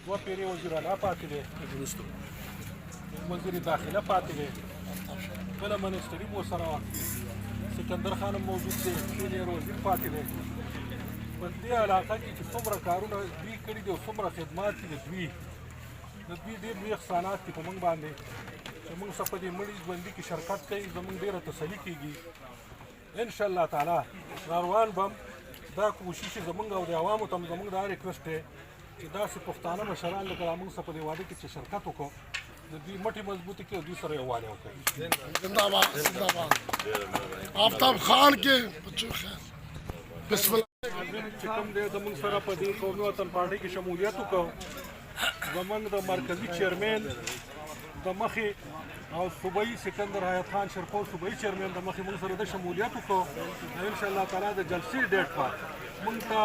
دوه پیرې وزیر اعلی پاتې دی، وزیر داخله پاتې دی، بله منسټري مو سره وه، سکندر خان هم موجود دی، سینیر وزیر پاتې دی. په دې علاقه کې چې څومره کارونه دوی کړي دي او څومره خدمات دي د دوی ډېر لوی احسانات دي په موږ باندې چې موږ څه په دې مړي ژوندي کې شرکت کوي، زموږ ډېره تسلي کېږي. انشاءالله تعالی روان به هم دا کوشش زموږ او د عوامو ته هم زموږ دا ریکویسټ دی چې داسې پښتانه مشران لکه موږ سره په دې واده کې چې شرکت وکړو، د دوی مټې مضبوطې کړي او دوی سره یووالی وکړي. زنده‌باد زنده‌باد. آفتاب خان کې بسم الله. چې کوم دی زموږ سره په دې قومي وطن پارټۍ کې شمولیت وکړو، زموږ د مرکزي چیرمین د مخې او صوبایي سکندر حیات خان شرپور صوبایي چیرمین د مخې موږ سره د شمولیت وکړو. انشاءالله تعالی د جلسې ډیټ په موږ ته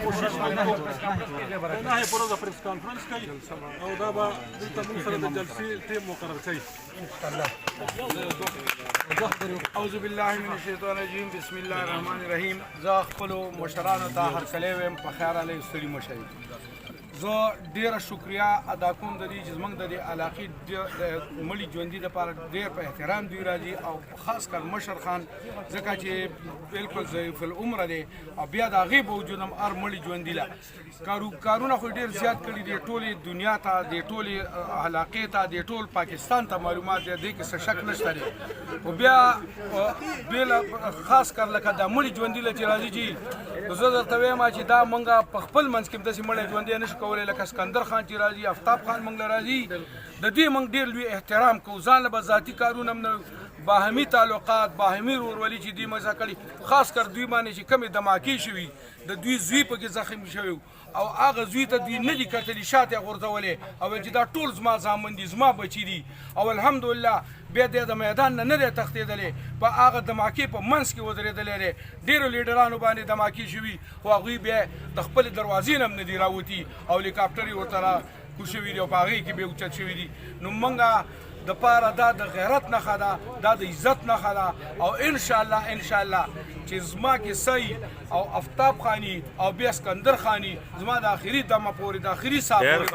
کوشش وکړو د نهې پر ورځ پریس کانفرنس کوي او دا به دلته موږ سره د جلسې ټیم مقرر کوي انشاءالله. اعوذ بالله من الشیطان الرجیم بسم الله الرحمن الرحیم. زه خپلو مشرانو ته هرکلی وایم په خیر علی ستړي مه شئ. زه ډیره شکریه ادا کوم د دې چې زموږ د دې علاقې د مړي ژوندي دپاره ډېر په احترام دوی راځي او خاص کر مشر خان ځکه چې بلکل ضعیف العمره دی او بیا د هغې باوجود هم هر مړي ژوندي له کارونه خو ډېر زیات کړي دي ټولې دنیا ته د ټولې علاقې ته د ټول پاکستان ته معلومات دی، دې کې څه شک نشته دی. خو بیا خاص کر لکه دا مړي ژوندي له چې راځي چې زه درته وایم چې دا موږ په خپل منځ کې هم داسې مړی ژوندی نه شو کولی لکه سکندر خان چې راځي، آفتاب خان موږ له راځي، د دې موږ ډېر لوی احترام کوو. ځان له به ذاتي کارونه هم نه باهمي تعلقات باهمي ورورولي چې دوی مزه کړي، خاص کر دوی باندې چې کمې دماکې شوي د دوی زوی پکې زخم شوی او هغه زوی ته دوی نه دي کتلي شاته یې غورځولې او چې دا ټول زما زامن دي زما بچي دي او الحمدلله بیا د میدان نه دی تښتېدلی، په هغه دماکې په منځ کې ودرېدلی دی. ډېرو لیډرانو باندې دماکې شوي خو هغوی بیا د خپلې دروازې نه هم نه دي راوتي او هلیکاپټر یې ورته راکوز شوي دي او په هغې کې بیا اوچت شوي دي. نو موږ د پاره دا د غیرت نښه ده، دا د عزت نښه ده او انشاءالله چې زما کې صحیح او آفتاب خانی او بیا سکندر خانی زما د آخري دمه پورې د آخري ساه پورې